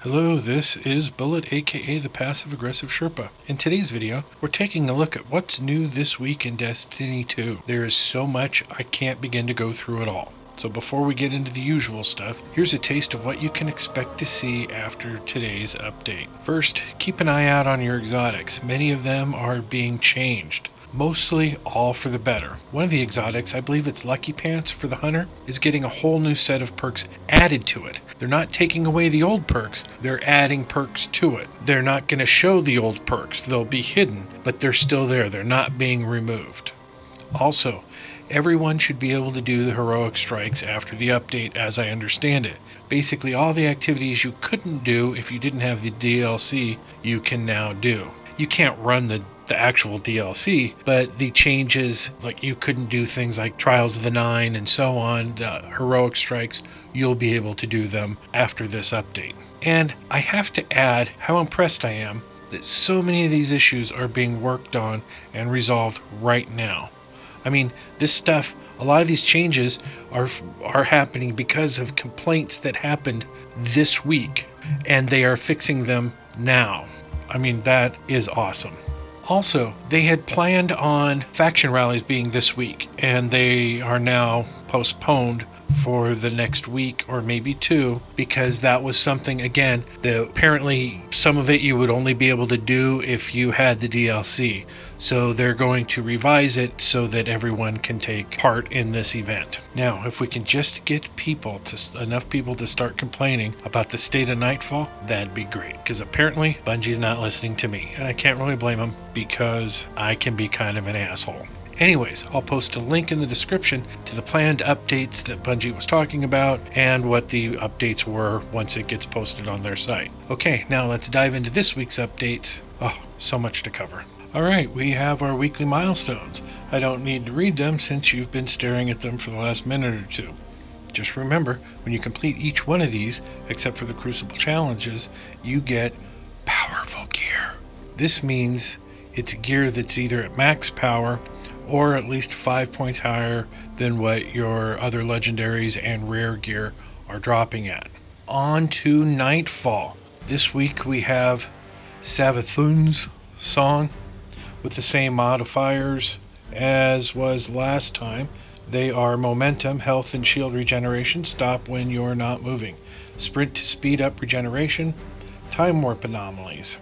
Hello, this is Bullet, aka the Passive Aggressive Sherpa. In today's video, we're taking a look at what's new this week in Destiny 2. There is so much I can't begin to go through it all. So before we get into the usual stuff, here's a taste of what you can expect to see after today's update. First, keep an eye out on your exotics. Many of them are being changed. Mostly all for the better. One of the exotics, I believe it's Lucky Pants for the Hunter, is getting a whole new set of perks added to it. They're not taking away the old perks, they're adding perks to it. They're not going to show the old perks, they'll be hidden, but they're still there, they're not being removed. Also, everyone should be able to do the heroic strikes after the update as I understand it. Basically all the activities you couldn't do if you didn't have the DLC, you can now do. You can't run the actual DLC, but the changes, like you couldn't do things like Trials of the Nine and so on, the heroic strikes, you'll be able to do them after this update. And I have to add how impressed I am that so many of these issues are being worked on and resolved right now. I mean, this stuff, a lot of these changes are happening because of complaints that happened this week, and they are fixing them now. I mean, that is awesome. Also, they had planned on faction rallies being this week, and they are now postponed for the next week or maybe two, because that was something, again, that apparently some of it you would only be able to do if you had the DLC. So they're going to revise it so that everyone can take part in this event. Now, if we can just get enough people to start complaining about the state of Nightfall, that'd be great, because apparently Bungie's not listening to me, and I can't really blame them because I can be kind of an asshole. Anyways, I'll post a link in the description to the planned updates that Bungie was talking about and what the updates were once it gets posted on their site. Okay, now let's dive into this week's updates. Oh, so much to cover. Alright, we have our weekly milestones. I don't need to read them since you've been staring at them for the last minute or two. Just remember, when you complete each one of these, except for the Crucible challenges, you get powerful gear. This means it's gear that's either at max power or at least 5 points higher than what your other legendaries and rare gear are dropping at. On to Nightfall. This week we have Savathun's song with the same modifiers as was last time. They are momentum, health, and shield regeneration. Stop when you're not moving. Sprint to speed up regeneration. Time warp anomalies.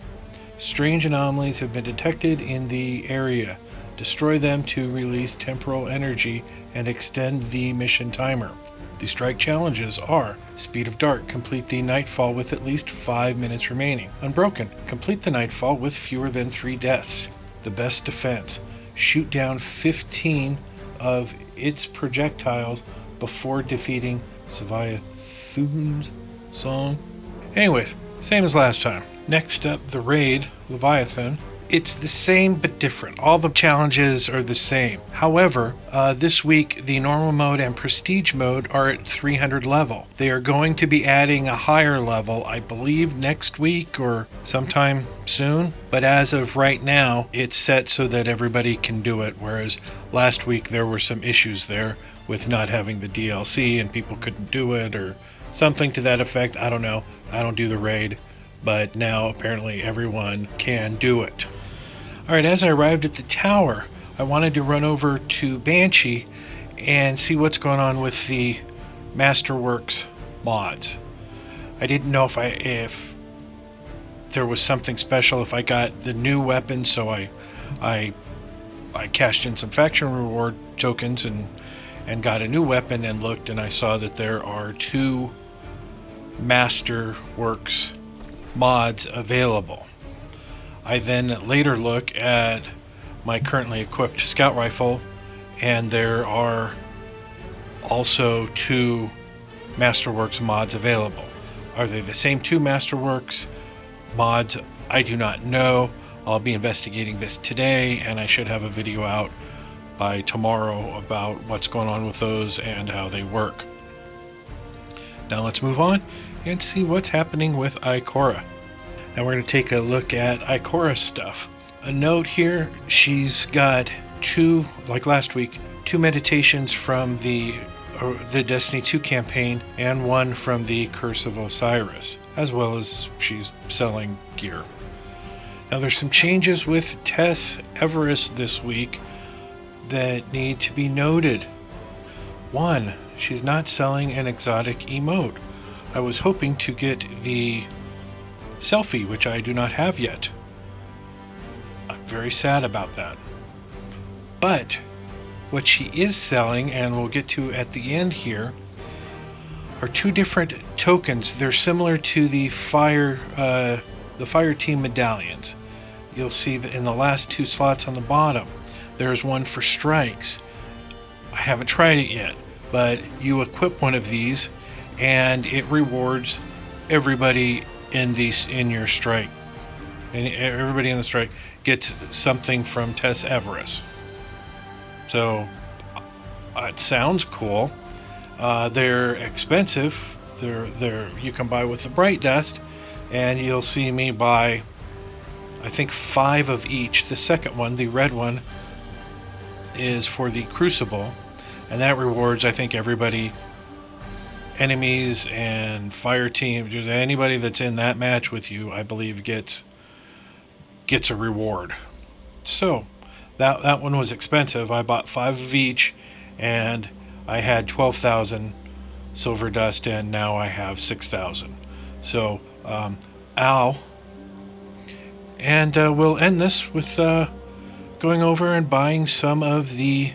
Strange anomalies have been detected in the area. Destroy them to release temporal energy and extend the mission timer. The strike challenges are Speed of Dark, complete the Nightfall with at least 5 minutes remaining. Unbroken, complete the Nightfall with fewer than 3 deaths. The Best Defense, shoot down 15 of its projectiles before defeating Savathun's song. Anyways, same as last time. Next up, the raid, Leviathan. It's the same but different. All the challenges are the same. However, this week the normal mode and prestige mode are at 300 level. They are going to be adding a higher level, I believe next week or sometime soon. But as of right now, it's set so that everybody can do it. Whereas last week there were some issues there with not having the DLC and people couldn't do it or something to that effect. I don't know. I don't do the raid. But now apparently everyone can do it. Alright, as I arrived at the tower, I wanted to run over to Banshee and see what's going on with the Masterworks mods. I didn't know if there was something special, if I got the new weapon, so I cashed in some faction reward tokens and got a new weapon and looked, and I saw that there are 2 Masterworks mods available. I then later look at my currently equipped scout rifle, and there are also 2 Masterworks mods available. Are they the same 2 Masterworks mods? I do not know. I'll be investigating this today, and I should have a video out by tomorrow about what's going on with those and how they work. Now let's move on and see what's happening with Ikora. Now we're going to take a look at Ikora's stuff. A note here, she's got 2, like last week, 2 meditations from the the Destiny 2 campaign and one from the Curse of Osiris, as well as she's selling gear. Now there's some changes with Tess Everest this week that need to be noted. One, she's not selling an exotic emote. I was hoping to get the selfie, which I do not have yet. I'm very sad about that. But what she is selling, and we'll get to at the end here, are two different tokens. They're similar to the fire team medallions. You'll see that in the last two slots on the bottom, there's one for strikes. I haven't tried it yet, but you equip one of these and it rewards everybody in your strike, and everybody in the strike gets something from Tess Everest. So it sounds cool. They're expensive. You can buy with the Bright Dust, and you'll see me buy, I think, 5 of each. The second one, the red one, is for the Crucible, and that rewards, I think, everybody, enemies and fire team, just anybody that's in that match with you, I believe gets a reward. So that one was expensive. I bought 5 of each, and I had 12,000 silver dust, and now I have 6,000. So ow. And we'll end this with going over and buying some of the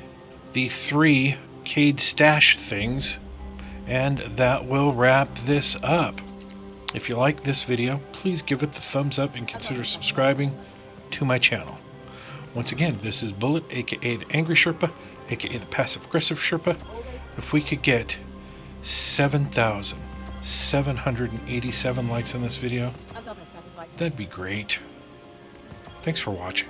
3 Cade stash things, and that will wrap this up. If you like this video, please give it the thumbs up and consider subscribing to my channel. Once again, this is Bullet, aka the Angry Sherpa, aka the Passive Aggressive Sherpa. If we could get 7,787 likes on this video, that'd be great. Thanks for watching.